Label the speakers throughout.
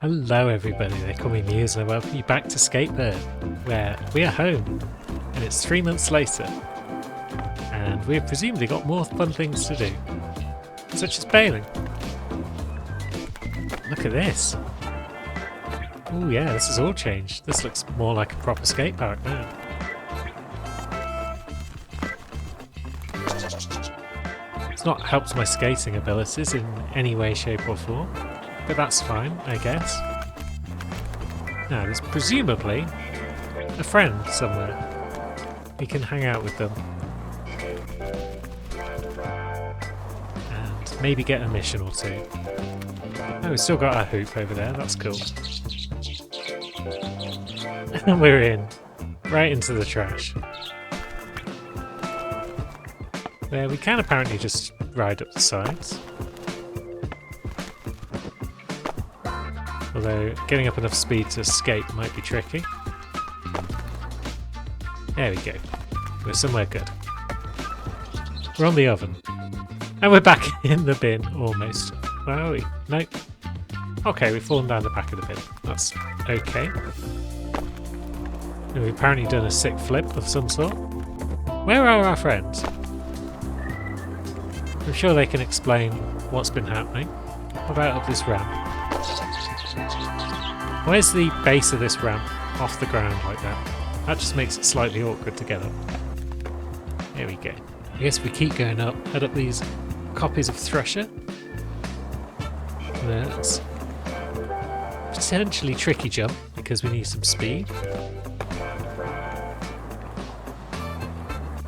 Speaker 1: Hello everybody, they call me Muse and I welcome you back to Skatebird, where we are home, and it's 3 months later, and we've presumably got more fun things to do, such as bailing. Look at this. Oh yeah, this has all changed. This looks more like a proper skate park now. It's not helped my skating abilities in any way, shape or form. But that's fine, I guess. Now, there's presumably a friend somewhere. We can hang out with them. And maybe get a mission or two. Oh, we've still got our hoop over there, that's cool. And we're in. Right into the trash. There, we can apparently just ride up the sides. Although getting up enough speed to escape might be tricky. There we go. We're somewhere good. We're on the oven. And we're back in the bin, almost. Where are we? Nope. Okay, we've fallen down the back of the bin. That's okay. And we've apparently done a sick flip of some sort. Where are our friends? I'm sure they can explain what's been happening. What about up this ramp? Where's the base of this ramp off the ground like that? That just makes it slightly awkward to get up. There we go. I guess we keep going up, head up these copies of Thrusher. That's potentially tricky jump because we need some speed.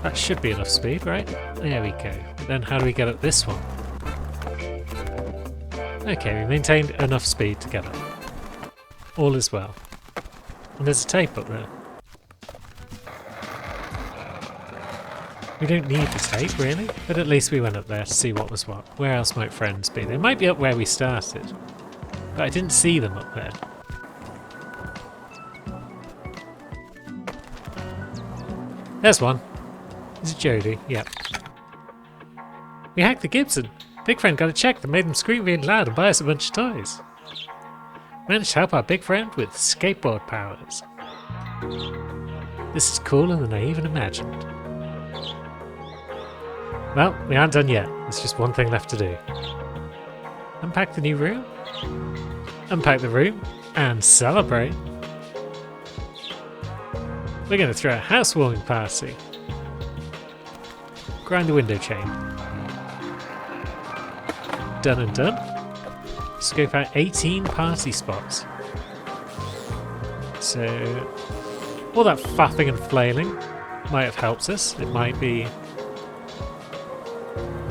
Speaker 1: That should be enough speed, right? There we go. But then how do we get up this one? Okay, we maintained enough speed to get up. All is well. And there's a tape up there. We don't need the tape, really, but at least we went up there to see what was what. Where else might friends be? They might be up where we started, but I didn't see them up there. There's one. Is it Jody? Yep. We hacked the Gibson. Big friend got a check that made them scream really loud and buy us a bunch of toys. Managed to help our big friend with skateboard powers. This is cooler than I even imagined. Well, we aren't done yet. There's just one thing left to do. Unpack the new room. Unpack the room. And celebrate. We're going to throw a housewarming party. Grind the window chain. Done and done. Scope out 18 party spots. So, all that faffing and flailing might have helped us. It might be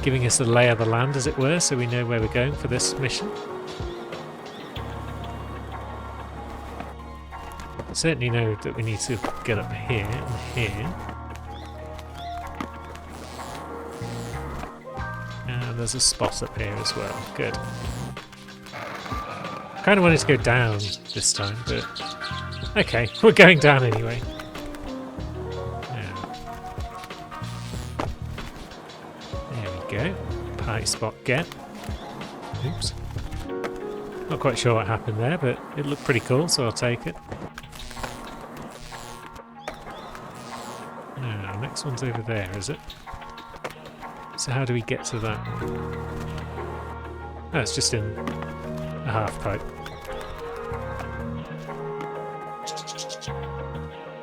Speaker 1: giving us a lay of the land, as it were, so we know where we're going for this mission. Certainly know that we need to get up here and here. And there's a spot up here as well. Good. Kind of wanted to go down this time, but okay, we're going down anyway. Yeah. There we go. Party spot get. Oops. Not quite sure what happened there, but it looked pretty cool, so I'll take it. Now, next one's over there, is it? So how do we get to that one? Oh, it's just in a half pipe.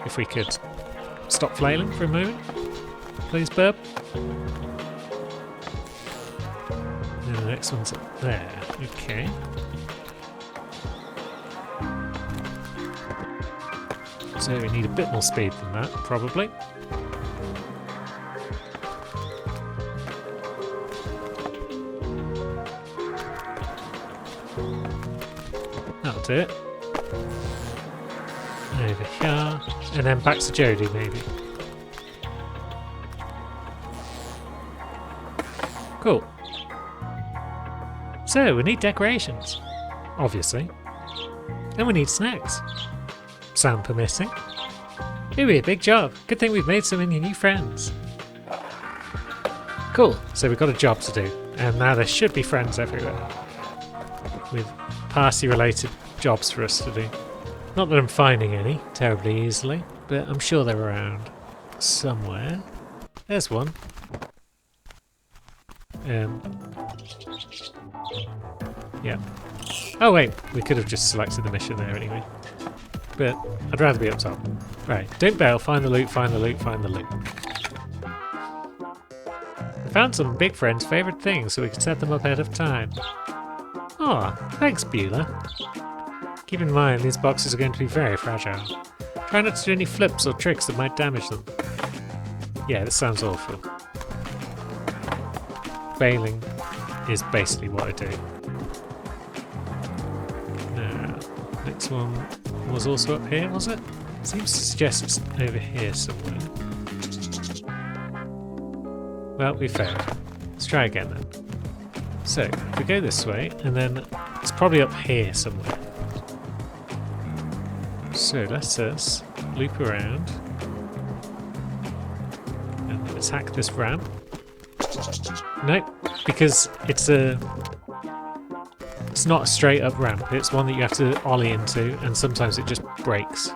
Speaker 1: If we could stop flailing for a moment, please, Burb. And the next one's up there. Okay. So we need a bit more speed than that, probably. That'll do it. Over here, and then back to Jody, maybe. Cool. So, we need decorations, obviously. And we need snacks. Sound permitting. Ooh, big job. Good thing we've made so many new friends. Cool, so we've got a job to do, and now there should be friends everywhere. With party-related jobs for us to do. Not that I'm finding any terribly easily, but I'm sure they're around somewhere. There's one. Yeah. Oh wait, we could have just selected the mission there anyway. But I'd rather be up top. Right, don't bail, find the loot, find the loot, find the loot. I found some Big Friend's favourite things so we could set them up ahead of time. Aw, thanks Beulah. Keep in mind these boxes are going to be very fragile. Try not to do any flips or tricks that might damage them. Yeah, this sounds awful. Bailing is basically what I do. Next one was also up here, was it? Seems to suggest it's over here somewhere. Well, we failed. Let's try again then. So, if we go this way, and then it's probably up here somewhere. So let's just loop around and attack this ramp. Nope, because it's not a straight up ramp, it's one that you have to ollie into, and sometimes it just breaks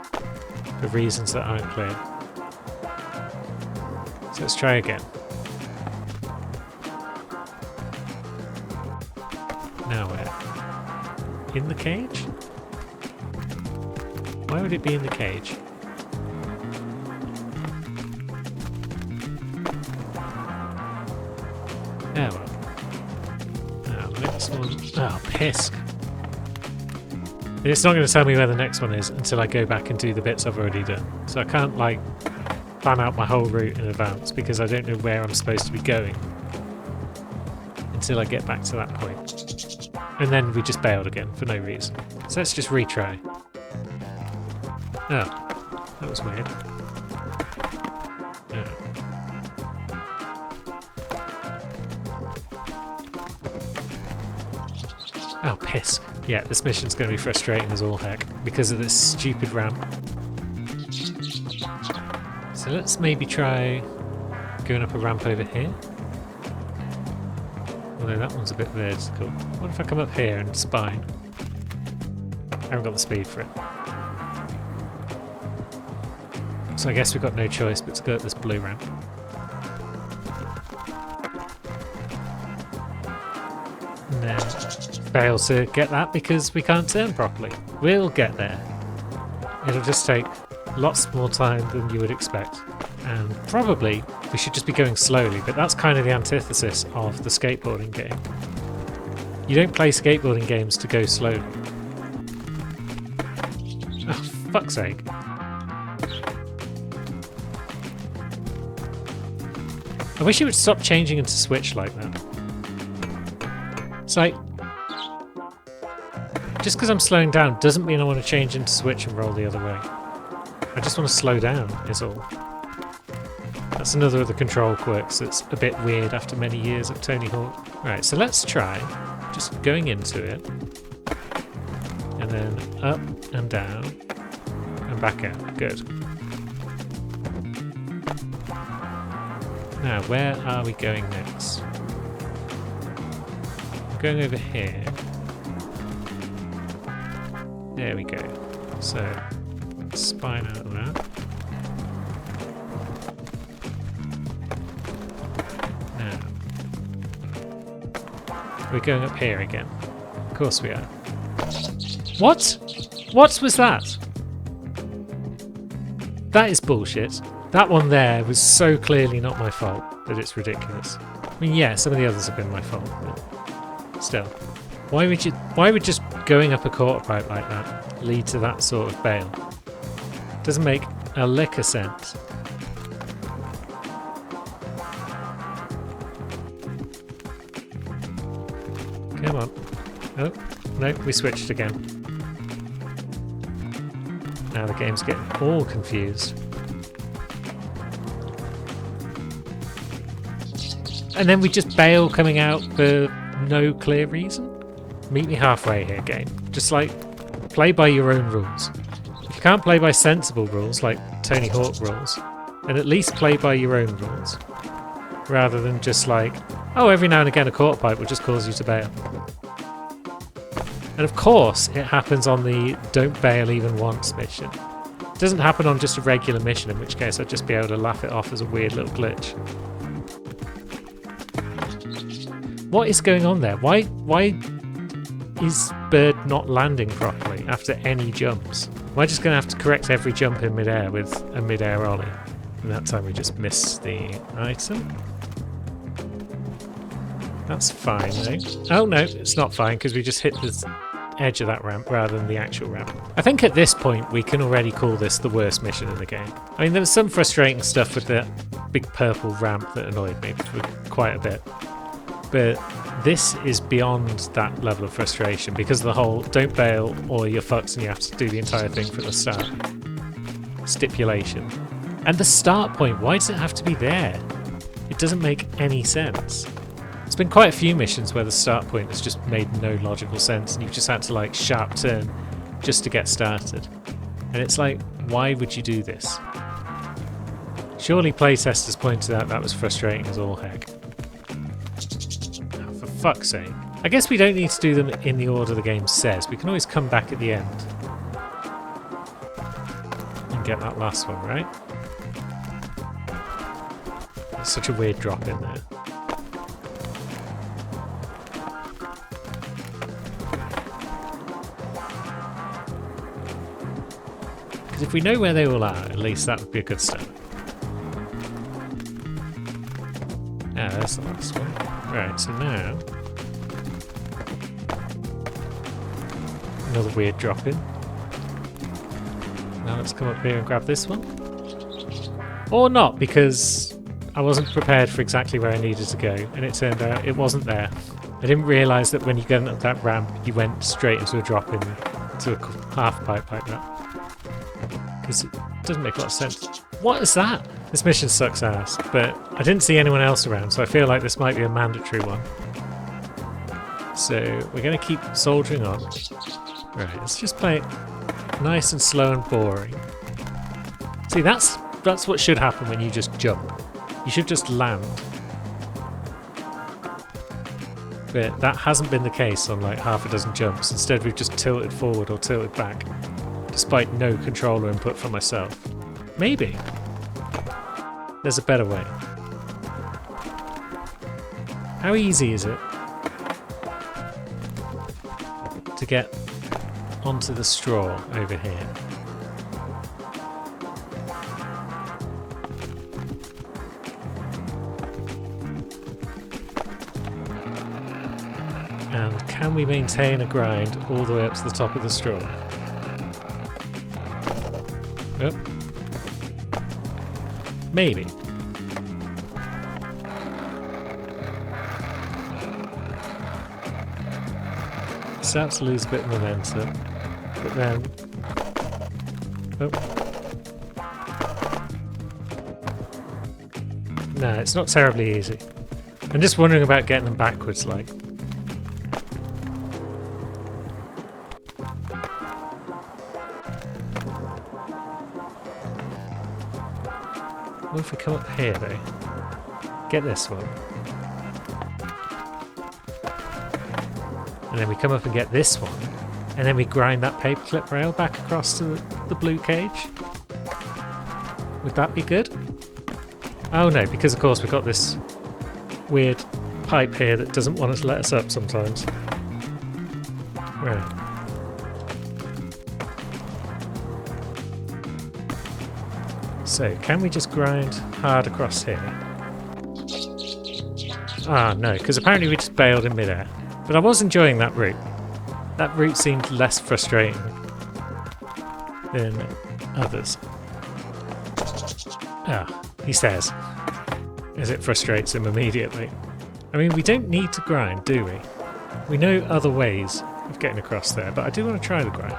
Speaker 1: for reasons that aren't clear. So let's try again. Now where? In the cage? Why would it be in the cage? Oh well. Next one. Oh, piss. It's not going to tell me where the next one is until I go back and do the bits I've already done. So I can't, like, plan out my whole route in advance because I don't know where I'm supposed to be going until I get back to that point. And then we just bailed again for no reason. So let's just retry. Oh, that was weird. Oh. Oh, piss. Yeah, this mission's going to be frustrating as all heck because of this stupid ramp. So let's maybe try going up a ramp over here. Although that one's a bit vertical. What if I come up here and spine? I haven't got the speed for it. So I guess we've got no choice but to go up this blue ramp. And then fail to get that because we can't turn properly. We'll get there. It'll just take lots more time than you would expect. And probably we should just be going slowly, but that's kind of the antithesis of the skateboarding game. You don't play skateboarding games to go slowly. Oh, fuck's sake. I wish it would stop changing into Switch like that. It's like, just because I'm slowing down doesn't mean I want to change into Switch and roll the other way. I just want to slow down, is all. That's another of the control quirks that's a bit weird after many years of Tony Hawk. Right, so let's try just going into it, and then up and down, and back out. Good. Now, where are we going next? I'm going over here. There we go. So, spine out of that. Now, we're going up here again. Of course we are. What? What was that? That is bullshit. That one there was so clearly not my fault that it's ridiculous. I mean, yeah, some of the others have been my fault, but still. Why would just going up a quarter pipe like that lead to that sort of bail? Doesn't make a lick of sense. Come on. Oh, no, we switched again. Now the game's getting all confused. And then we just bail coming out for no clear reason? Meet me halfway here, game. Just like, play by your own rules. If you can't play by sensible rules, like Tony Hawk rules, then at least play by your own rules. Rather than just like, oh, every now and again a quarter pipe will just cause you to bail. And of course, it happens on the don't bail even once mission. It doesn't happen on just a regular mission, in which case I'd just be able to laugh it off as a weird little glitch. What is going on there? Why is Bird not landing properly after any jumps? Am I just going to have to correct every jump in midair with a midair ollie? And that time we just miss the item. That's fine though. Oh no, it's not fine because we just hit the edge of that ramp rather than the actual ramp. I think at this point we can already call this the worst mission in the game. I mean, there was some frustrating stuff with the big purple ramp that annoyed me for quite a bit. But this is beyond that level of frustration because of the whole don't bail or you're fucked and you have to do the entire thing from the start stipulation. And the start point, why does it have to be there? It doesn't make any sense. There's been quite a few missions where the start point has just made no logical sense and you've just had to like sharp turn just to get started. And it's like, why would you do this? Surely playtesters pointed out that was frustrating as all heck. Oh, for fuck's sake. I guess we don't need to do them in the order the game says. We can always come back at the end and get that last one, right? There's such a weird drop in there. Because if we know where they all are, at least that would be a good start. Ah, that's the last one. Right, so now another weird drop in. Now let's come up here and grab this one. Or not, because I wasn't prepared for exactly where I needed to go, and it turned out it wasn't there. I didn't realise that when you get up that ramp, you went straight into a drop in, to a half pipe like that. Because it doesn't make a lot of sense. What is that? This mission sucks ass, but I didn't see anyone else around, so I feel like this might be a mandatory one. So we're going to keep soldiering on. Right, let's just play it nice and slow and boring. See, that's what should happen when you just jump. You should just land. But that hasn't been the case on like half a dozen jumps. Instead, we've just tilted forward or tilted back, despite no controller input from myself. Maybe there's a better way. How easy is it to get onto the straw over here? And can we maintain a grind all the way up to the top of the straw? Oh. Maybe. Starts to lose a bit of momentum, but then... Oh. No, it's not terribly easy. I'm just wondering about getting them backwards, like. What if we come up here, though? Get this one. And then we come up and get this one. And then we grind that paperclip rail back across to the blue cage. Would that be good? Oh no, because of course we've got this weird pipe here that doesn't want us to let us up sometimes. Right. So, can we just grind hard across here? Ah, no, because apparently we just bailed in midair. But I was enjoying that route. That route seemed less frustrating than others. Ah, he says, as it frustrates him immediately. I mean, we don't need to grind, do we? We know other ways of getting across there, but I do want to try the grind.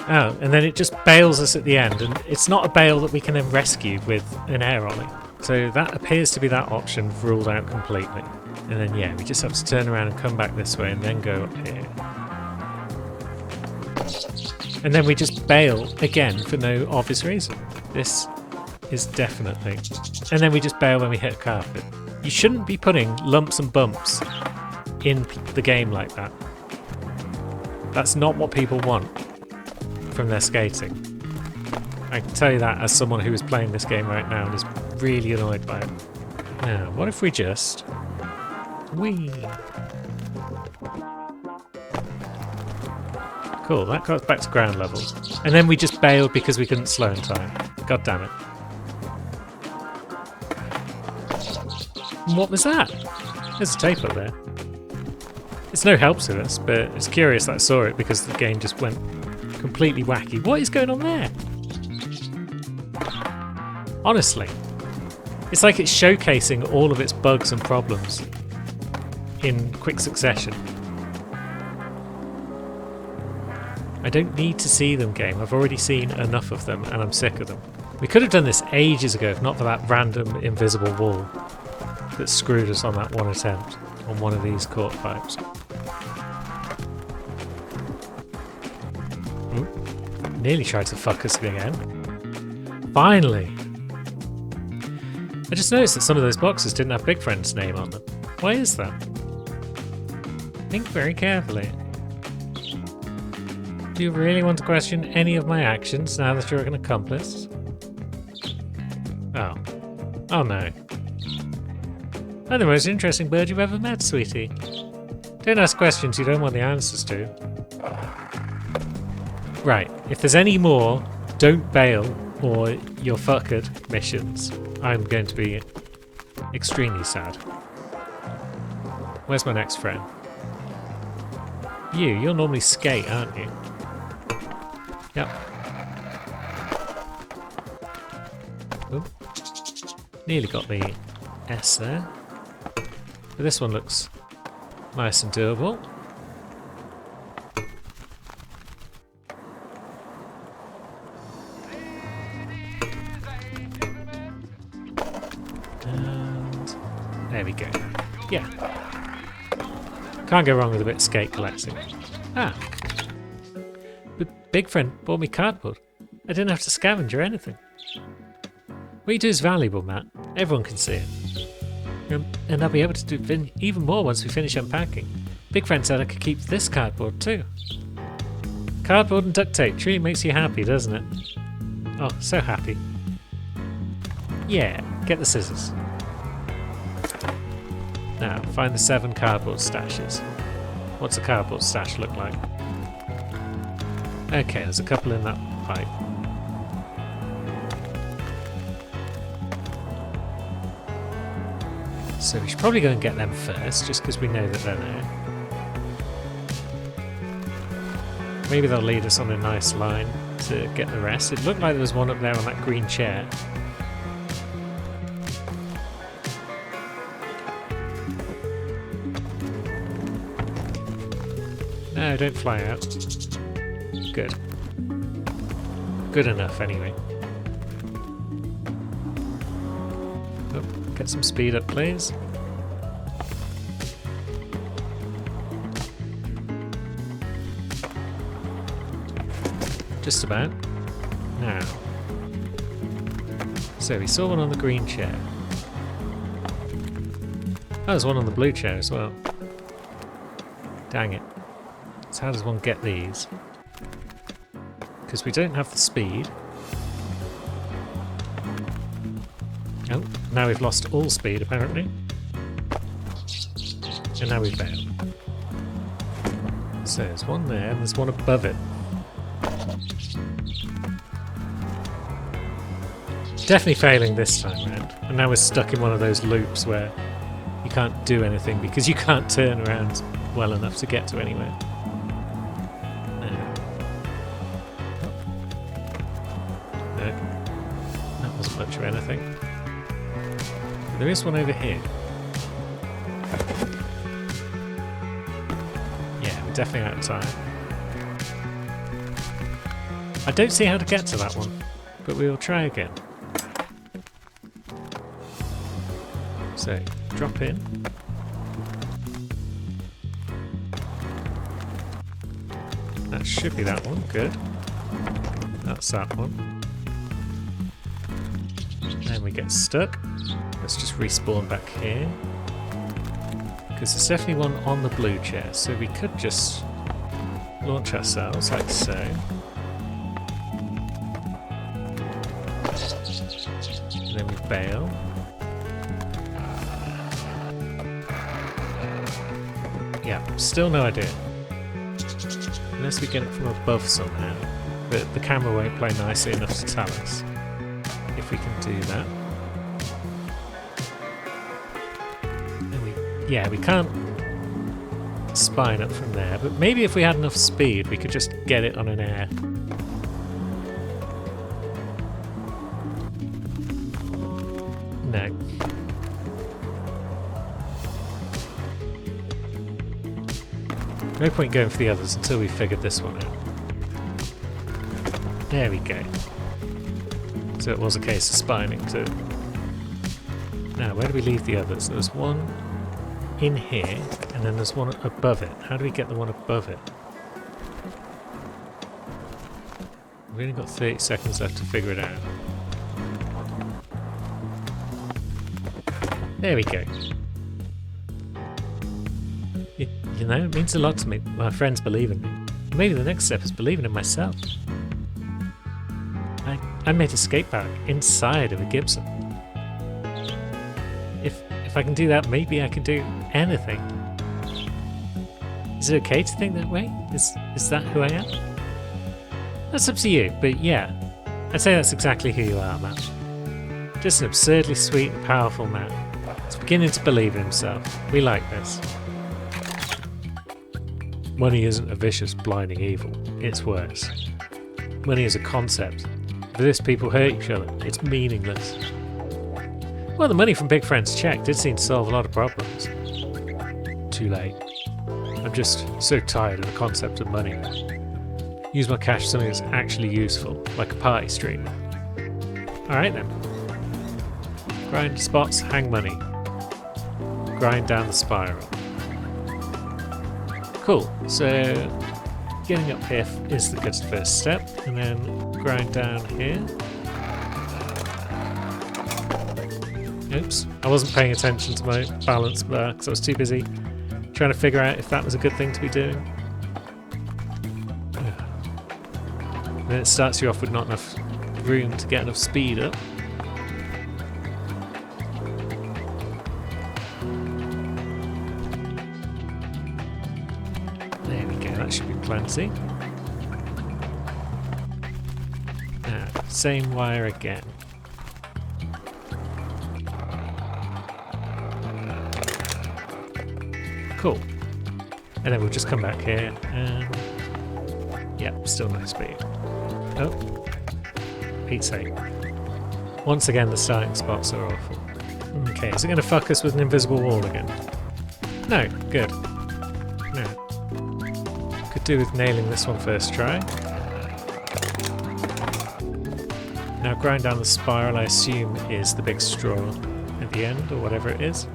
Speaker 1: Oh, and then it just bails us at the end, and it's not a bail that we can then rescue with an air ollie. So that appears to be that option ruled out completely. And then yeah, we just have to turn around and come back this way and then go up here. And then we just bail again for no obvious reason. This is definitely... And then we just bail when we hit a carpet. You shouldn't be putting lumps and bumps in the game like that. That's not what people want from their skating. I can tell you that as someone who is playing this game right now and is really annoyed by it. Now, what if we just... Whee! Cool, that got us back to ground level. And then we just bailed because we couldn't slow in time. God damn it. And what was that? There's a tape up there. It's no help to us, but it's curious that I saw it because the game just went completely wacky. What is going on there? Honestly, it's like it's showcasing all of its bugs and problems in quick succession. I don't need to see them, game. I've already seen enough of them and I'm sick of them. We could have done this ages ago if not for that random invisible wall that screwed us on that one attempt on one of these court pipes. Ooh, nearly tried to fuck us again. Finally! I just noticed that some of those boxes didn't have Big Friend's name on them. Why is that? Think very carefully. Do you really want to question any of my actions now that you're an accomplice? Oh. Oh no. I'm the most interesting bird you've ever met, sweetie. Don't ask questions you don't want the answers to. Right, if there's any more don't bail or you're fucked missions, I'm going to be extremely sad. Where's my next friend? You're normally skate, aren't you? Yep. Ooh. Nearly got the S there. But this one looks nice and doable. And there we go. Yeah. Can't go wrong with a bit of skate collecting. Ah. But Big Friend bought me cardboard. I didn't have to scavenge or anything. What you do is valuable, Matt. Everyone can see it. And I'll be able to do even more once we finish unpacking. Big Friend said I could keep this cardboard too. Cardboard and duct tape truly makes you happy, doesn't it? Oh, so happy. Yeah, get the scissors. Now, find the 7 cardboard stashes. What's a cardboard stash look like? Okay, there's a couple in that pipe. So we should probably go and get them first, just because we know that they're there. Maybe they'll lead us on a nice line to get the rest. It looked like there was one up there on that green chair. No, don't fly out. Good. Good enough, anyway. Oh, get some speed up, please. Just about. Now. So we saw one on the green chair. Oh, there's one on the blue chair as well. Dang it. So how does one get these? Because we don't have the speed. Oh, now we've lost all speed apparently. And now we've failed. So there's one there and there's one above it. Definitely failing this time round. And now we're stuck in one of those loops where you can't do anything because you can't turn around well enough to get to anywhere. Much of anything. But there is one over here. Yeah, we're definitely out of time. I don't see how to get to that one, but we will try again. So, drop in. That should be that one, good. That's that one. And we get stuck. Let's just respawn back here. Because there's definitely one on the blue chair, so we could just launch ourselves like so. And then we bail. Yeah, still no idea. Unless we get it from above somehow. But the camera won't play nicely enough to tell us if we can do that. And we can't spine up from there, but maybe if we had enough speed we could just get it on an air. No. No point going for the others until we figured this one out. There we go. So it was a case of spining too. Now, where do we leave the others? There's one in here, and then there's one above it. How do we get the one above it? We've only got 30 seconds left to figure it out. There we go. You know, it means a lot to me. My friends believe in me. Maybe the next step is believing in myself. I made a skate park inside of a Gibson. If I can do that, maybe I can do anything. Is it okay to think that way? Is that who I am? That's up to you, but yeah, I'd say that's exactly who you are, Matt. Just an absurdly sweet and powerful man. He's beginning to believe in himself. We like this. Money isn't a vicious, blinding evil. It's worse. Money is a concept. For this, people hurt each other. It's meaningless. Well, the money from Big Friend's check did seem to solve a lot of problems. Too late. I'm just so tired of the concept of money. Use my cash for something that's actually useful, like a party streamer. Alright then. Grind spots, hang money. Grind down the spiral. Cool, so getting up here is the good first step, and then grind down here. Oops, I wasn't paying attention to my balance bar because I was too busy trying to figure out if that was a good thing to be doing. And then it starts you off with not enough room to get enough speed up. There we go, that should be plenty. Now, same wire again. Cool. And then we'll just come back here and... yeah, still no speed. Oh. Pete's sake. Once again, the starting spots are awful. Okay, is it going to fuck us with an invisible wall again? No, good. No. Could do with nailing this one first try. Now grind down the spiral, I assume is the big straw at the end, or whatever it is.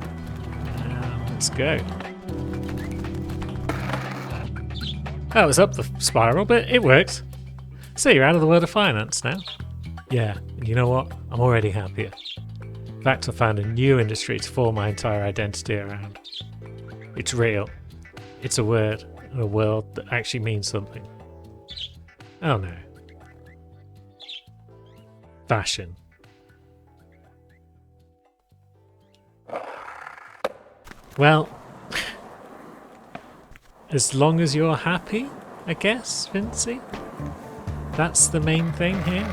Speaker 1: And let's go. That was up the spiral, but it worked. So you're out of the world of finance now? Yeah, and you know what? I'm already happier. In fact, I found a new industry to form my entire identity around. It's real. It's a word and a world that actually means something. Oh no. Fashion. Well, as long as you're happy, I guess, Vincy? That's the main thing here.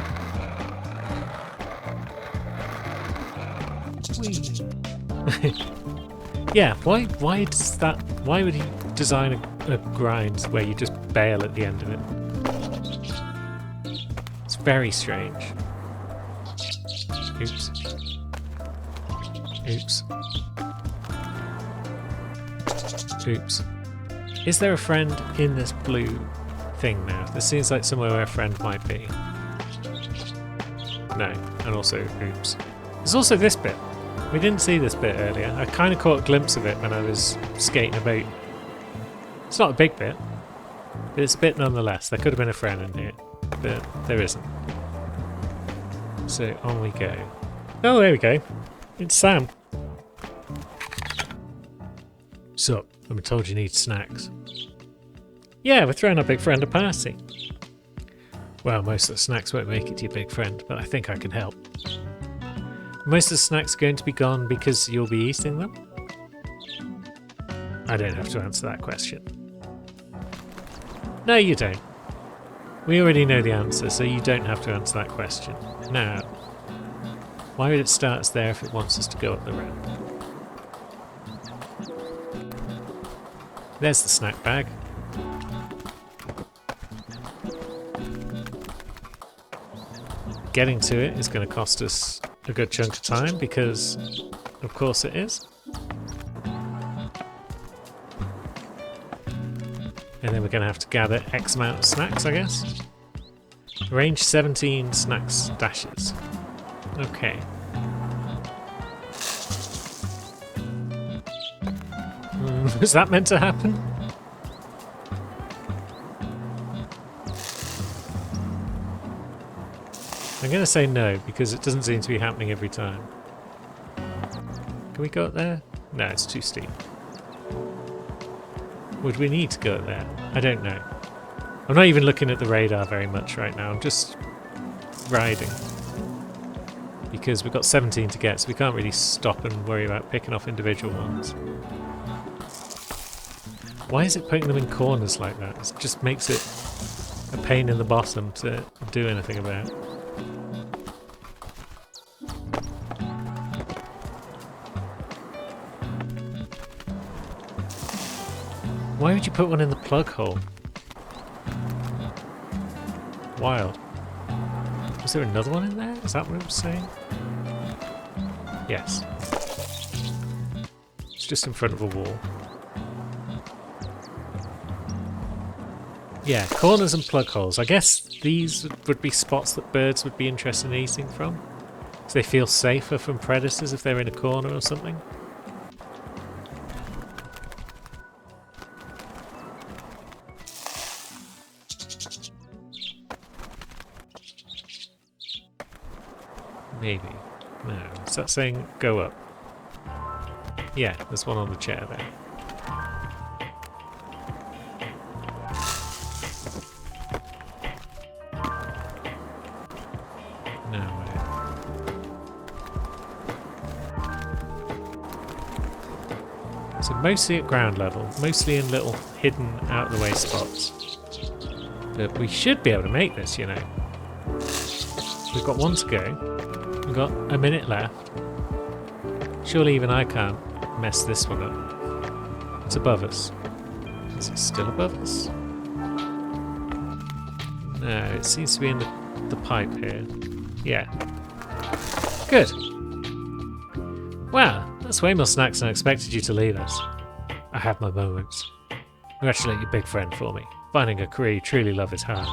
Speaker 1: Yeah, why does that... why would he design a grind where you just bail at the end of it? It's very strange. Oops. Oops. Oops. Is there a friend in this blue thing now? This seems like somewhere where a friend might be. No, and also, oops. There's also this bit. We didn't see this bit earlier. I kind of caught a glimpse of it when I was skating about. It's not a big bit, but it's a bit nonetheless. There could have been a friend in here, but there isn't. So on we go. Oh, there we go. It's Sam. Sup? I've been told you need snacks. Yeah, we're throwing our big friend a party. Well, most of the snacks won't make it to your big friend, but I think I can help. Most of the snacks are going to be gone because you'll be eating them? I don't have to answer that question. No, you don't. We already know the answer, so you don't have to answer that question. Now, why would it start us there if it wants us to go up the ramp? There's the snack bag. Getting to it is going to cost us a good chunk of time because, of course, it is. And then we're going to have to gather X amount of snacks, I guess. Arrange 17 snacks dashes. Okay. Was that meant to happen? I'm going to say no, because it doesn't seem to be happening every time. Can we go up there? No, it's too steep. Would we need to go up there? I don't know. I'm not even looking at the radar very much right now. I'm just riding. Because we've got 17 to get, so we can't really stop and worry about picking off individual ones. Why is it putting them in corners like that? It just makes it a pain in the bottom to do anything about. Why would you put one in the plug hole? Wild. Was there another one in there? Is that what it was saying? Yes. It's just in front of a wall. Yeah, corners and plug holes. I guess these would be spots that birds would be interested in eating from. So they feel safer from predators if they're in a corner or something. Maybe. No. Is that saying go up? Yeah, there's one on the chair there. No way. So mostly at ground level, mostly in little hidden out of the way spots. But we should be able to make this, you know. We've got one to go. We've got a minute left. Surely even I can't mess this one up. It's above us. Is it still above us? No, it seems to be in the pipe here. Yeah. Good. Wow, that's way more snacks than I expected you to leave us. I have my moments. Congratulate your big friend for me. Finding a career you truly love is hard.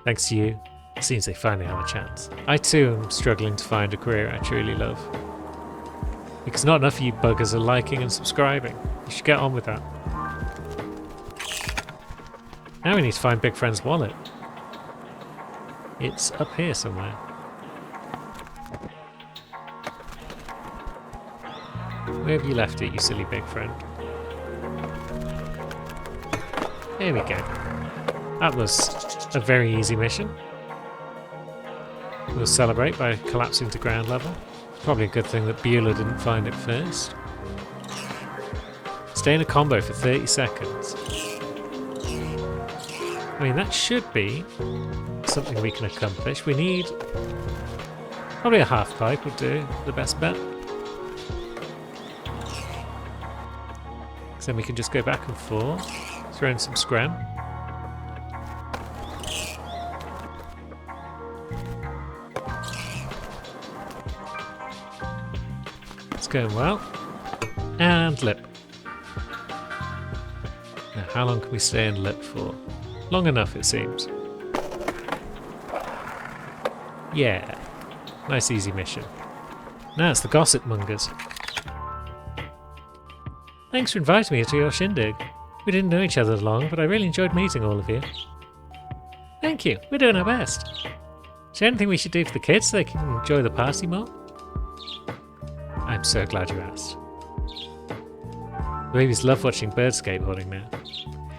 Speaker 1: Thanks to you, it seems they finally have a chance. I too am struggling to find a career I truly love. Because not enough of you buggers are liking and subscribing. You should get on with that. Now we need to find Big Friend's wallet. It's up here somewhere. Where have you left it, you silly big friend? There we go. That was a very easy mission. We'll celebrate by collapsing to ground level. Probably a good thing that Beulah didn't find it first. Stay in a combo for 30 seconds. I mean, that should be something we can accomplish. We need probably a half pipe would do the best bet. Then we can just go back and forth, throw in some scram. It's going well. And lip. Now, how long can we stay in lip for? Long enough, it seems. Yeah. Nice easy mission. Now it's the gossip mongers. Thanks for inviting me to your shindig. We didn't know each other long, but I really enjoyed meeting all of you. Thank you. We're doing our best. Is there anything we should do for the kids so they can enjoy the party more? I'm so glad you asked. The babies love watching birds skateboarding now.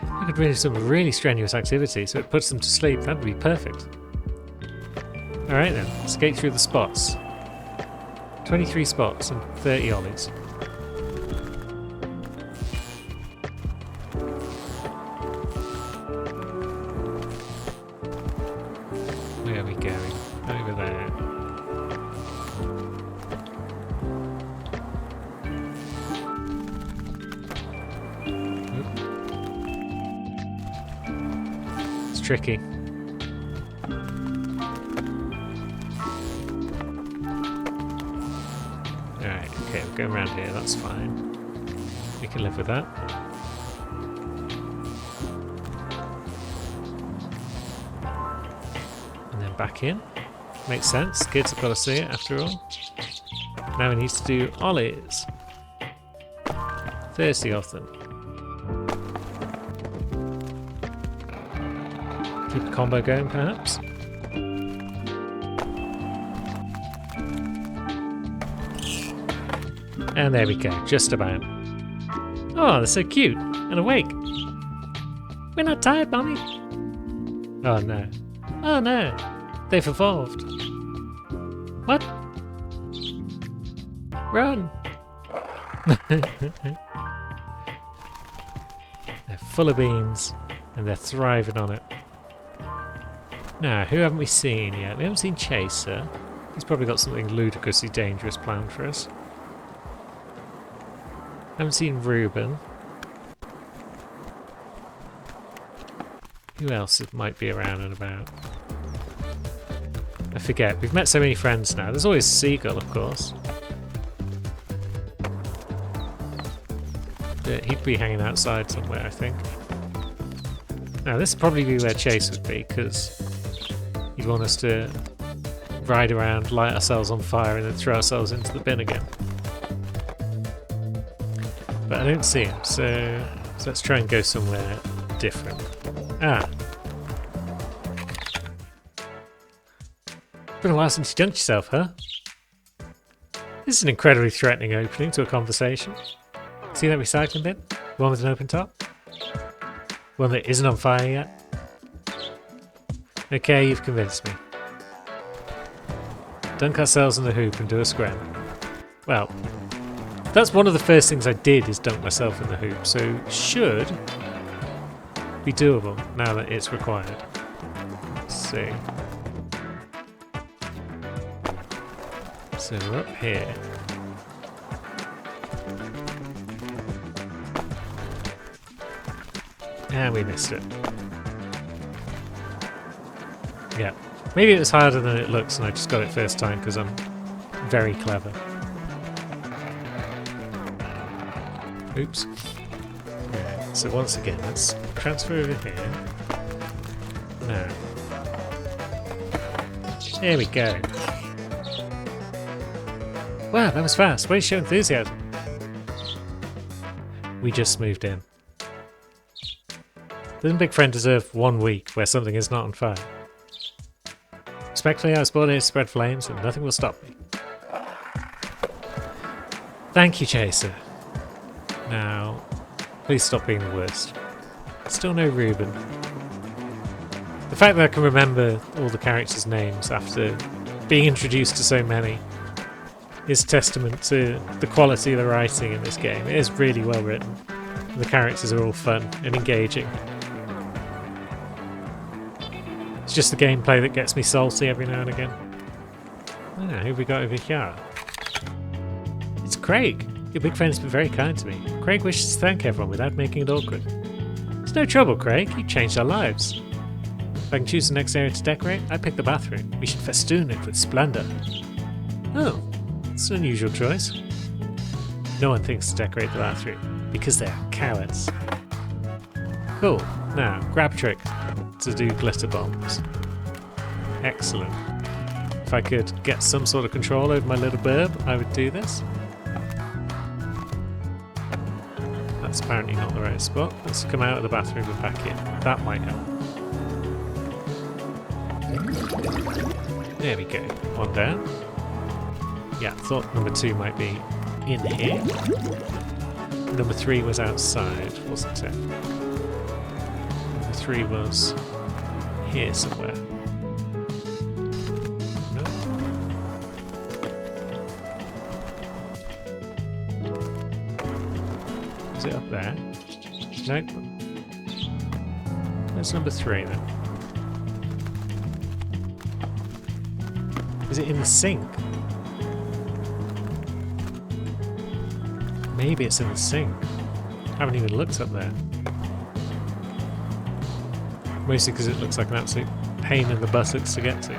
Speaker 1: I could really do some really strenuous activity so it puts them to sleep. That would be perfect. Alright then, skate through the spots. 23 spots and 30 ollies. Where are we going? Over there. Oop. It's tricky. Alright, okay, we're going around here, that's fine. We can live with that. Back in. Makes sense. Kids have got to see it after all. Now we need to do ollies. 30 of them. Keep a combo going, perhaps. And there we go. Just about. Oh, they're so cute and awake. We're not tired, Mommy. Oh no. Oh no. They've evolved. What? Run! They're full of beans, and they're thriving on it. Now, who haven't we seen yet? We haven't seen Chaser. He's probably got something ludicrously dangerous planned for us. Haven't seen Reuben. Who else might be around and about? I forget. We've met so many friends now. There's always Seagull, of course. But he'd be hanging outside somewhere, I think. Now, this would probably be where Chase would be, because he'd want us to ride around, light ourselves on fire, and then throw ourselves into the bin again. But I don't see him, so let's try and go somewhere different. Ah! Been a while since you dunked yourself, huh? This is an incredibly threatening opening to a conversation. See that recycling bin? The one with an open top? One that isn't on fire yet? Okay, you've convinced me. Dunk ourselves in the hoop and do a scram. Well, that's one of the first things I did, is dunk myself in the hoop, so should be doable now that it's required. Let's see. So we're up here. And we missed it. Yeah. Maybe it was harder than it looks and I just got it first time because I'm very clever. Oops. Right, so once again, let's transfer over here. Now. There we go. Wow, that was fast. Way to show enthusiasm. We just moved in. Doesn't Big Friend deserve 1 week where something is not on fire? Respectfully, I was born here to spread flames and nothing will stop me. Thank you, Chaser. Now, please stop being the worst. Still no Reuben. The fact that I can remember all the characters' names after being introduced to so many is testament to the quality of the writing in this game. It is really well written. The characters are all fun and engaging. It's just the gameplay that gets me salty every now and again. Oh, who have we got over here? It's Craig. Your big friend's been very kind to me. Craig wishes to thank everyone without making it awkward. It's no trouble, Craig. You changed our lives. If I can choose the next area to decorate, I pick the bathroom. We should festoon it with splendor. Oh, it's an unusual choice. No one thinks to decorate the bathroom because they are cowards. Cool. Now, grab trick to do glitter bombs. Excellent. If I could get some sort of control over my little burb, I would do this. That's apparently not the right spot. Let's come out of the bathroom and back in. That might help. There we go. One down. Yeah, thought number 2 might be in here. Number 3 was outside, wasn't it? Number 3 was here somewhere. No. Is it up there? Nope. That's number 3 then. Is it in the sink? Maybe it's in the sink. I haven't even looked up there. Mostly because it looks like an absolute pain in the buttocks to get to.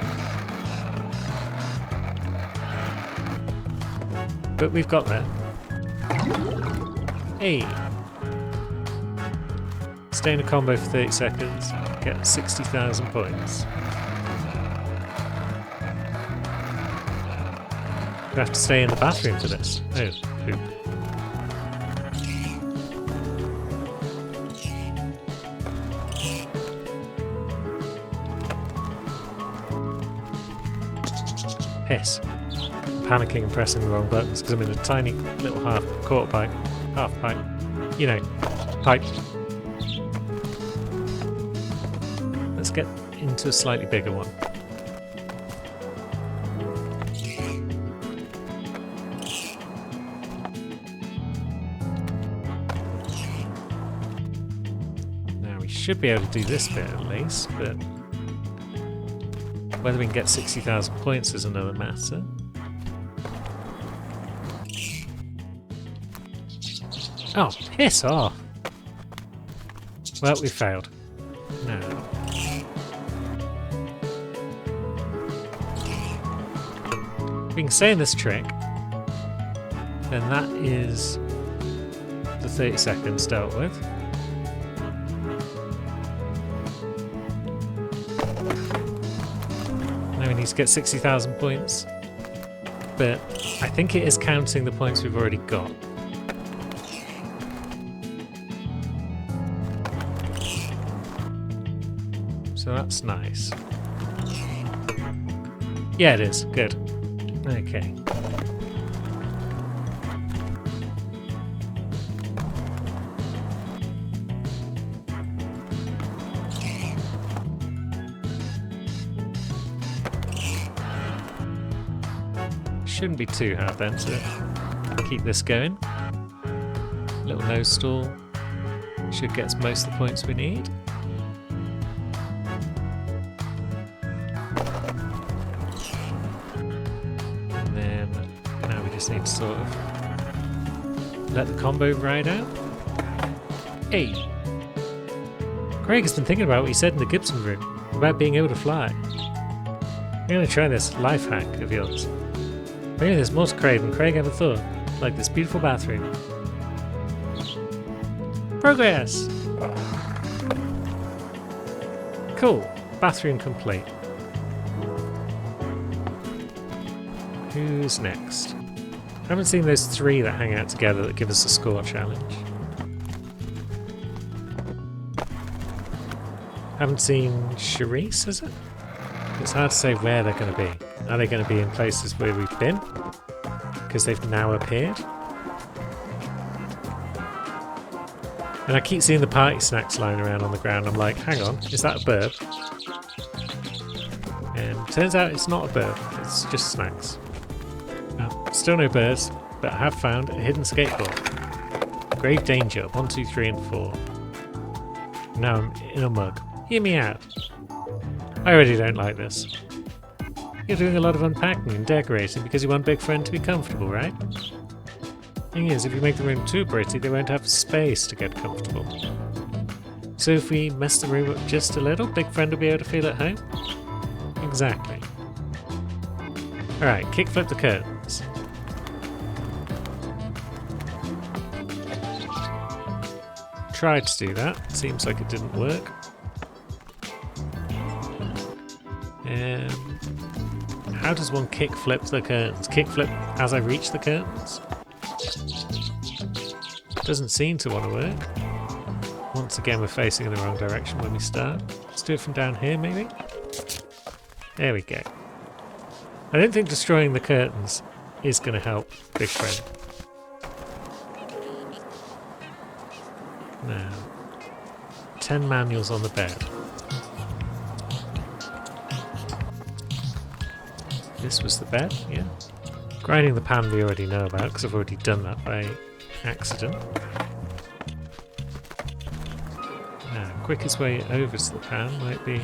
Speaker 1: But we've got there. Hey! Stay in a combo for 30 seconds, get 60,000 points. We have to stay in the bathroom for this. Oh, poop. Piss. I'm panicking and pressing the wrong buttons because I'm in a tiny little quarter pipe. Half pipe. You know, pipe. Let's get into a slightly bigger one. Should be able to do this bit at least, but whether we can get 60,000 points is another matter. Oh, piss off! Well, we failed. No. If we can stay in this trick, then that is the 30 seconds dealt with. Need to get 60,000 points, but I think it is counting the points we've already got. So that's nice. Yeah, it is. Good. Okay. Shouldn't be too hard then to keep this going. Little nose stool should get us most of the points we need. And then now we just need to sort of let the combo ride out. Hey! Craig has been thinking about what he said in the Gibson room about being able to fly. I'm going to try this life hack of yours. Maybe there's more to Craig than Craig ever thought, like this beautiful bathroom. Progress! Cool, bathroom complete. Who's next? I haven't seen those 3 that hang out together that give us a score challenge. Haven't seen Charisse, is it? It's hard to say where they're going to be. Are they going to be in places where we've been? Because they've now appeared? And I keep seeing the party snacks lying around on the ground. I'm like, hang on, is that a bird? And turns out it's not a bird, it's just snacks. Still no birds, but I have found a hidden skateboard. Grave danger, 1, 2, 3 and 4. Now I'm in a mug. Hear me out. I already don't like this. You're doing a lot of unpacking and decorating because you want Big Friend to be comfortable, right? Thing is, if you make the room too pretty, they won't have space to get comfortable. So if we mess the room up just a little, Big Friend will be able to feel at home? Exactly. Alright, kickflip the curtains. Tried to do that, seems like it didn't work. How does one kickflip the curtains? Kickflip as I reach the curtains? Doesn't seem to want to work. Once again, we're facing in the wrong direction when we start. Let's do it from down here, maybe? There we go. I don't think destroying the curtains is going to help Big Friend. Now, 10 manuals on the bed. This was the bed, yeah. Grinding the pan we already know about, because I've already done that by accident. Now, quickest way over to the pan might be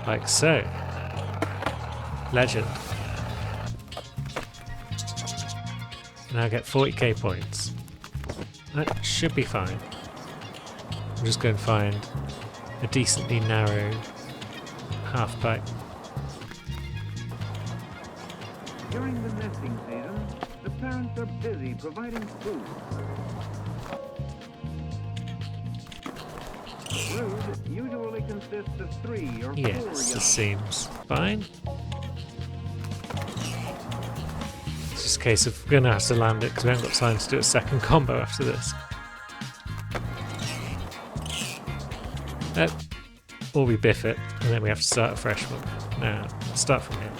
Speaker 1: like so. Legend. Now I get 40k points. That should be fine. I'm just going to find a decently narrow half pipe.
Speaker 2: During the nesting season, the parents are busy providing food. Brood usually consists of 3 or 4
Speaker 1: Yes,
Speaker 2: young.
Speaker 1: this seems fine. It's just a case of we're going to have to land it because we haven't got time to do a second combo after this. Or we biff it and then we have to start a fresh one. Now, let's start from here.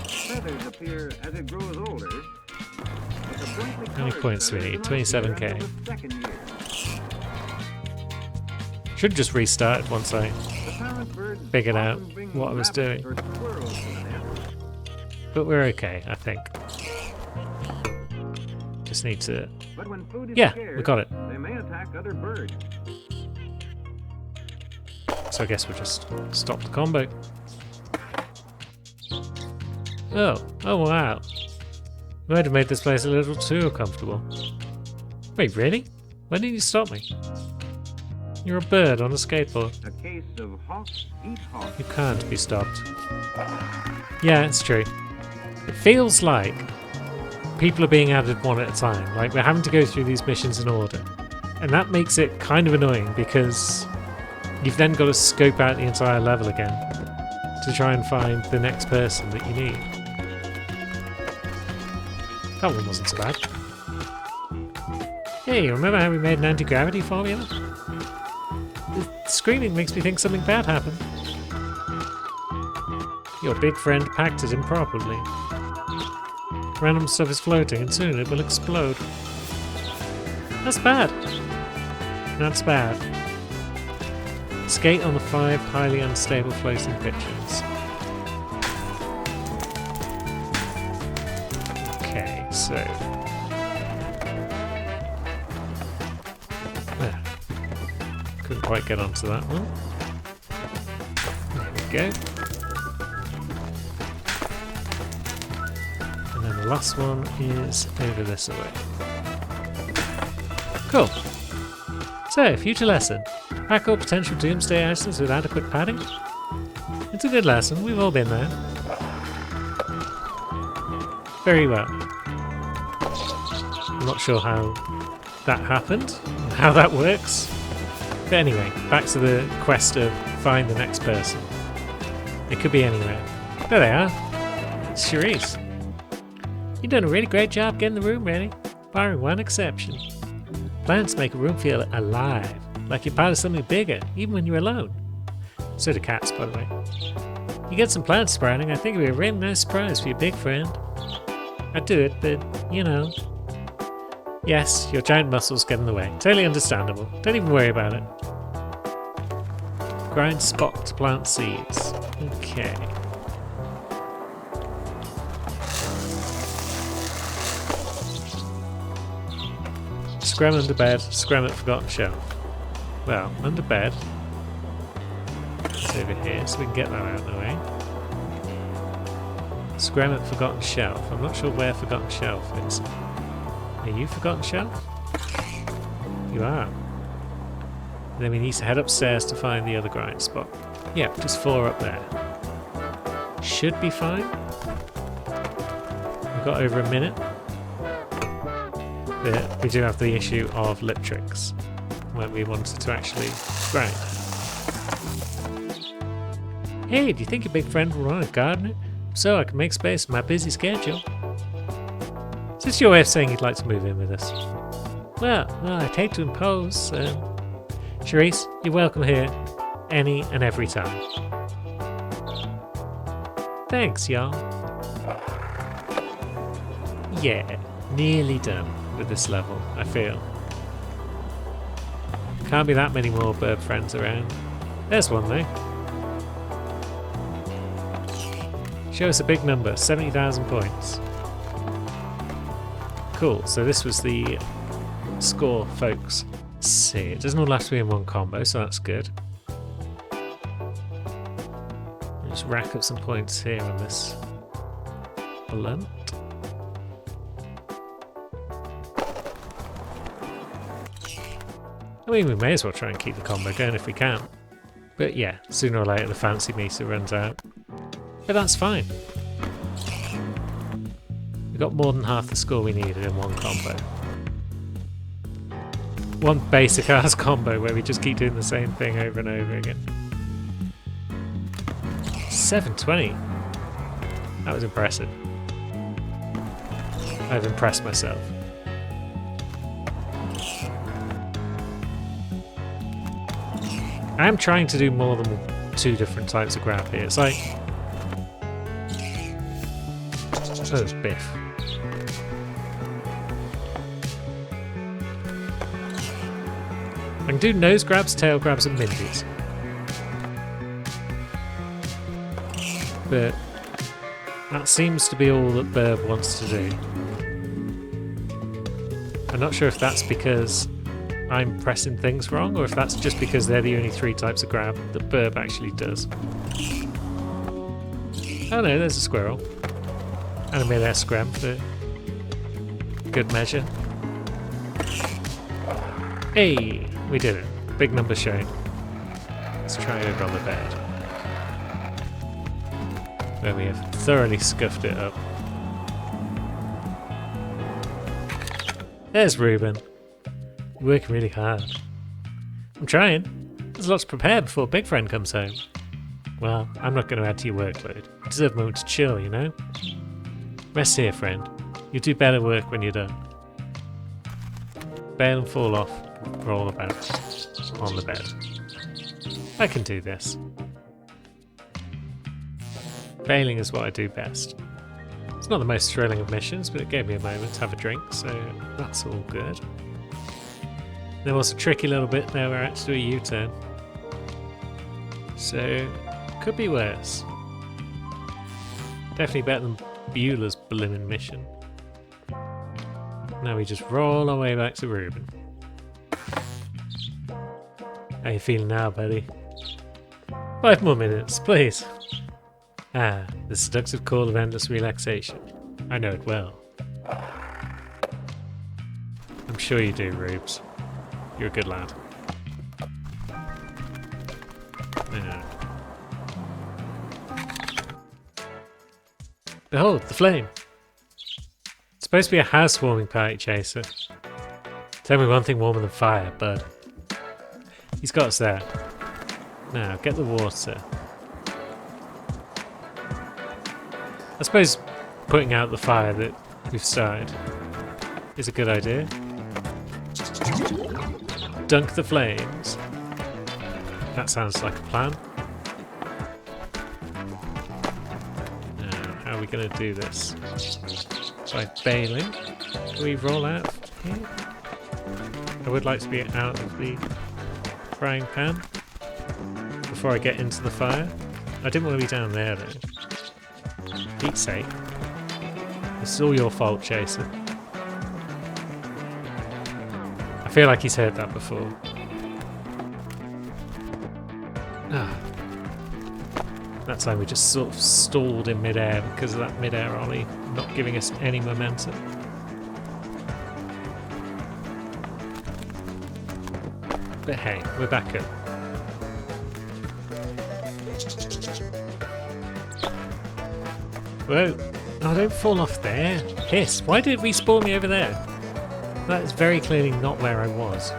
Speaker 2: Feathers appear as it grows older. But the brightly
Speaker 1: How many
Speaker 2: colored
Speaker 1: points do we
Speaker 2: feathers
Speaker 1: need?
Speaker 2: do not appear
Speaker 1: 27k.
Speaker 2: until the second year.
Speaker 1: Should have just restarted once I
Speaker 2: The parent birds
Speaker 1: figured out
Speaker 2: often bring
Speaker 1: what I was
Speaker 2: rabbits
Speaker 1: doing.
Speaker 2: or squirrels to the nest.
Speaker 1: But we're okay, I think. Just need to...
Speaker 2: But when food is
Speaker 1: Yeah,
Speaker 2: scarce,
Speaker 1: we got it.
Speaker 2: they may attack other birds.
Speaker 1: So I guess we'll just stop the combo. Oh wow. We might have made this place a little too comfortable. Wait, really? Why didn't you stop me? You're a bird on a skateboard.
Speaker 2: A case of hawks eat hawks.
Speaker 1: You can't be stopped. Yeah, it's true. It feels like people are being added one at a time. Like we're having to go through these missions in order. And that makes it kind of annoying because you've then got to scope out the entire level again to try and find the next person that you need. That one wasn't so bad. Hey, remember how we made an anti-gravity formula? The screaming makes me think something bad happened. Your big friend packed it improperly. Random stuff is floating and soon it will explode. That's bad. That's bad. Skate on the 5 highly unstable floating pitches. Okay, so... There. Couldn't quite get onto that one. There we go. And then the last one is over this way. Cool. So, future lesson. Pack all potential doomsday items with adequate padding. It's a good lesson, we've all been there. Very well. I'm not sure how that happened, and how that works. But anyway, back to the quest of find the next person. It could be anywhere. There they are. It's Cherise. You've done a really great job getting the room ready, barring one exception. Plants make a room feel alive, like you're part of something bigger, even when you're alone. So do cats, by the way. You get some plants sprouting, I think it'd be a really nice surprise for your big friend. I'd do it, but, you know. Yes, your giant muscles get in the way. Totally understandable. Don't even worry about it. Grind spot to plant seeds. Okay. Scram under bed, scram at forgotten shelf. Well, under bed. It's over here, so we can get that out of the way. Scram at forgotten shelf. I'm not sure where forgotten shelf is. Are you forgotten shelf? You are. And then we need to head upstairs to find the other grind spot. Yeah, just 4 up there. Should be fine. We've got over a minute. But we do have the issue of lip tricks when we wanted to actually grind. Hey, do you think your big friend will run a gardener? So I can make space for my busy schedule. Is this your way of saying you'd like to move in with us? Well, I'd hate to impose. Cherise, you're welcome here any and every time. Thanks, y'all. Yeah, nearly done with this level, I feel. Can't be that many more bird friends around. There's one though. Show us a big number, 70,000 points. Cool, so this was the score, folks. Let's see, it doesn't all have to be in one combo, so that's good. Just rack up some points here on this blunt. I mean, we may as well try and keep the combo going if we can. But yeah, sooner or later the fancy meter runs out. But that's fine. We got more than half the score we needed in one combo. One basic ass combo where we just keep doing the same thing over and over again. 720. That was impressive. I've impressed myself. I am trying to do more than 2 different types of grab here. It's like... Oh, it's Biff. I can do nose grabs, tail grabs and mindies. But that seems to be all that Burb wants to do. I'm not sure if that's because I'm pressing things wrong or if that's just because they're the only 3 types of grab that Burb actually does. Oh no, there's a squirrel. And a mid-air scram for good measure. Hey, we did it. Big number shown. Let's try over on the bed. Where we have thoroughly scuffed it up. There's Ruben. You're working really hard. I'm trying. There's lots to prepare before Big Friend comes home. Well, I'm not going to add to your workload. You deserve a moment to chill, you know? Rest here, friend. You'll do better work when you're done. Bail and fall off. Roll about. On the bed. I can do this. Bailing is what I do best. It's not the most thrilling of missions, but it gave me a moment to have a drink, so that's all good. There was a tricky little bit there where I had to do a U-turn. So, could be worse. Definitely better than Beulah's blooming mission. Now we just roll our way back to Ruben. How you feeling now, buddy? 5 more minutes, please. Ah, the seductive call of endless relaxation. I know it well. I'm sure you do, Rubes. You're a good lad. Yeah. Behold, the flame! It's supposed to be a house-warming party chaser. Tell me one thing warmer than fire, bud. He's got us there. Now, get the water. I suppose putting out the fire that we've started is a good idea. Dunk the flames. That sounds like a plan. Now, how are we going to do this? By bailing. Can we roll out here? I would like to be out of the frying pan before I get into the fire. I didn't want to be down there though. Pete's sake. This is all your fault, Chaser. I feel like he's heard that before. Ah. That time we just sort of stalled in mid-air because of that mid-air ollie not giving us any momentum. But hey, we're back up. Whoa. Oh, don't fall off there. Piss. Why did it respawn me over there? That is very clearly not where I was.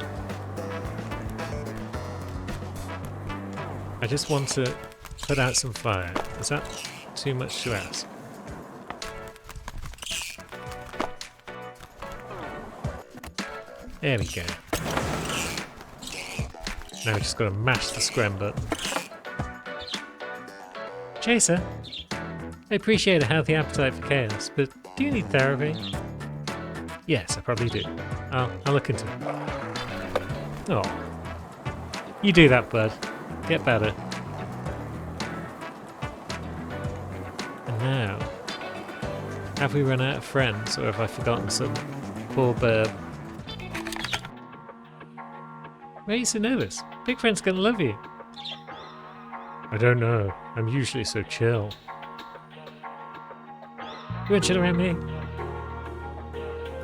Speaker 1: I just want to put out some fire. Is that too much to ask? There we go. Now we just got to mash the scram button. Chaser, I appreciate a healthy appetite for chaos, but do you need therapy? Yes, I probably do. I'll look into it. Oh. You do that, bud. Get better. And now, have we run out of friends, or have I forgotten some poor bird? Why are you so nervous? Big friend's gonna love you. I don't know. I'm usually so chill. You won't chill around me?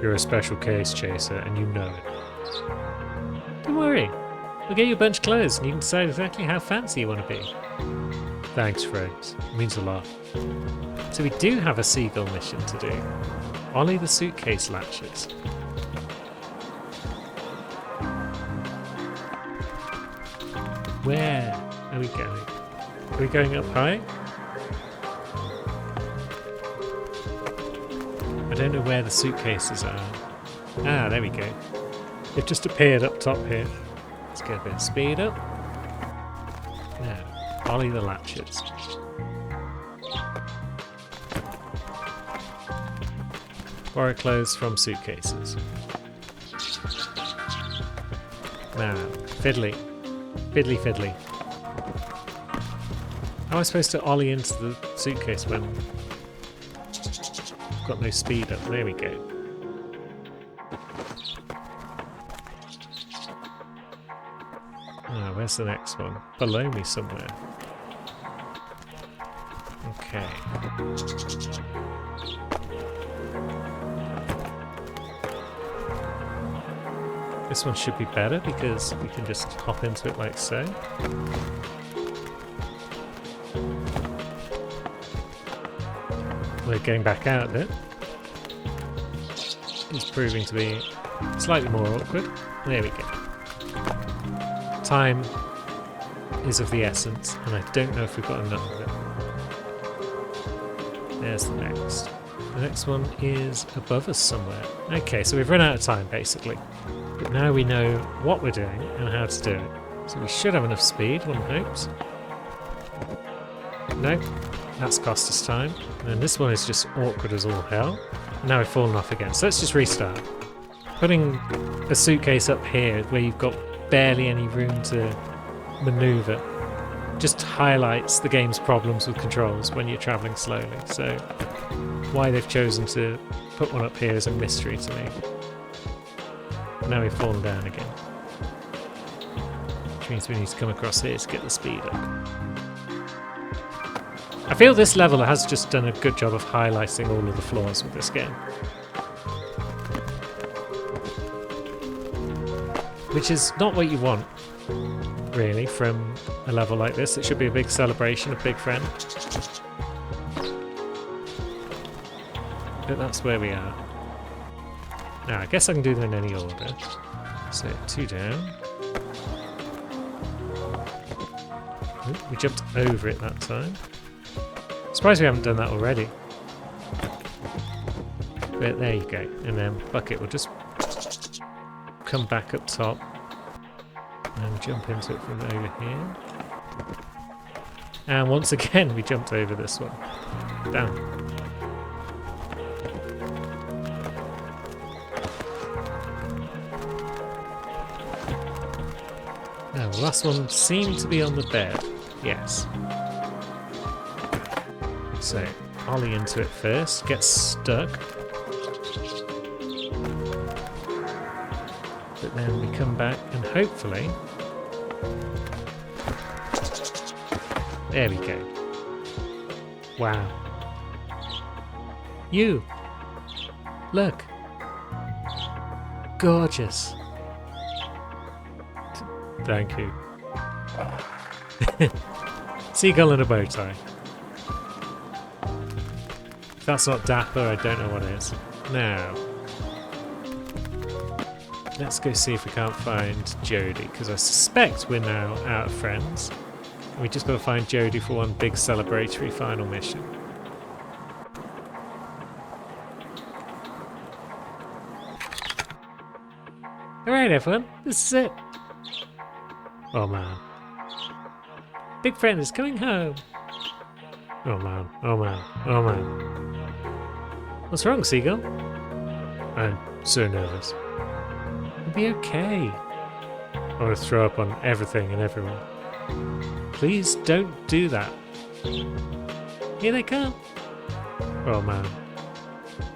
Speaker 1: You're a special case, Chaser, and you know it. Don't worry. We'll get you a bunch of clothes and you can decide exactly how fancy you want to be. Thanks, friends. It means a lot. So we do have a seagull mission to do. Ollie the suitcase latches. Where are we going? Are we going up high? I don't know where the suitcases are. Ah, there we go. They've just appeared up top here. Let's get a bit of speed up. Now, ollie the latches. Borrow clothes from suitcases. Now, fiddly. Fiddly fiddly. How am I supposed to ollie into the suitcase when I've got no speed up? There we go. Oh, where's the next one? Below me somewhere. Okay. This one should be better because we can just hop into it like so. We're going back out of it. It's proving to be slightly more awkward. There we go. Time is of the essence, and I don't know if we've got enough of it. There's the next. The next one is above us somewhere. Okay, so we've run out of time basically. But now we know what we're doing and how to do it. So we should have enough speed, one hopes. No, that's cost us time. And this one is just awkward as all hell. And now we've fallen off again. So let's just restart. Putting a suitcase up here where you've got barely any room to maneuver just highlights the game's problems with controls when you're travelling slowly. So why they've chosen to put one up here is a mystery to me. Now we've fallen down again. Which means we need to come across here to get the speed up. I feel this level has just done a good job of highlighting all of the flaws with this game. Which is not what you want, really, from a level like this. It should be a big celebration of Big Friend. But that's where we are. Now, I guess I can do them in any order. So, 2 down. Ooh, we jumped over it that time. Surprised we haven't done that already. But there you go. And then Bucket will just come back up top. And jump into it from over here. And once again, we jumped over this one. Down. Now, the last one seemed to be on the bed. Yes. So, ollie into it first, get stuck. But then we come back and hopefully... There we go. Wow. You! Look! Gorgeous! Thank you. Seagull in a bow tie. If that's not dapper, I don't know what is. Now, let's go see if we can't find Jodie, because I suspect we're now out of friends. And we just got to find Jodie for one big celebratory final mission. Alright everyone, this is it. Oh man. Big Friend is coming home. Oh man, oh man, oh man. What's wrong, Seagull? I'm so nervous. It'll be okay. I want to throw up on everything and everyone. Please don't do that. Here they come. Oh man.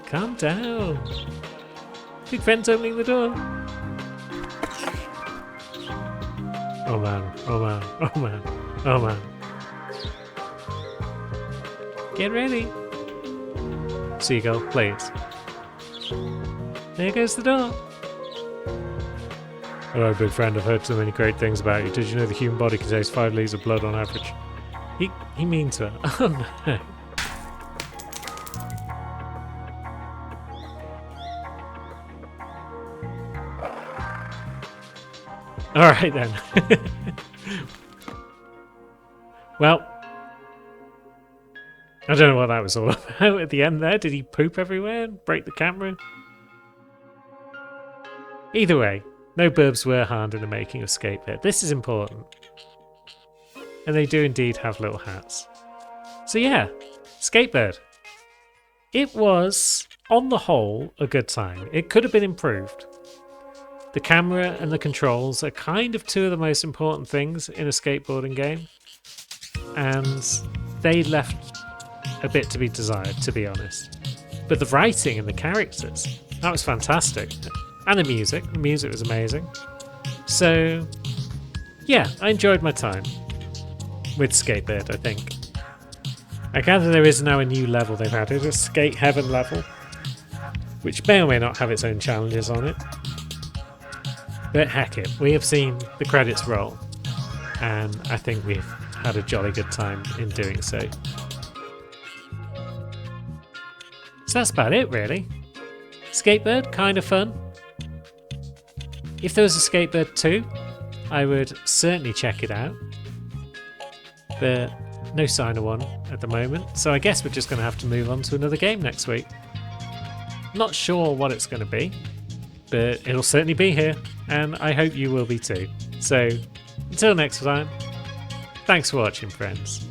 Speaker 1: Calm down. Big friend's opening the door. Oh man, oh man, oh man, oh man. Get ready. Seagull, please. There goes the door. Hello, big friend. I've heard so many great things about you. Did you know the human body contains 5 litres of blood on average? He means her. Oh no. Alright then. Well, I don't know what that was all about at the end there. Did he poop everywhere and break the camera? Either way, no burbs were harmed in the making of Skatebird. This is important. And they do indeed have little hats. So yeah, Skatebird. It was, on the whole, a good time. It could have been improved. The camera and the controls are kind of two of the most important things in a skateboarding game. And they left a bit to be desired, to be honest. But the writing and the characters, that was fantastic. And the music was amazing. So, yeah, I enjoyed my time with Skatebird, I think. I gather there is now a new level they've added, a Skate Heaven level, which may or may not have its own challenges on it. But heck it, we have seen the credits roll, and I think we've had a jolly good time in doing so. So that's about it, really. Skatebird, kind of fun. If there was a Skatebird 2, I would certainly check it out. But no sign of one at the moment, so I guess we're just going to have to move on to another game next week. Not sure what it's going to be, but it'll certainly be here, and I hope you will be too. So, until next time, thanks for watching, friends.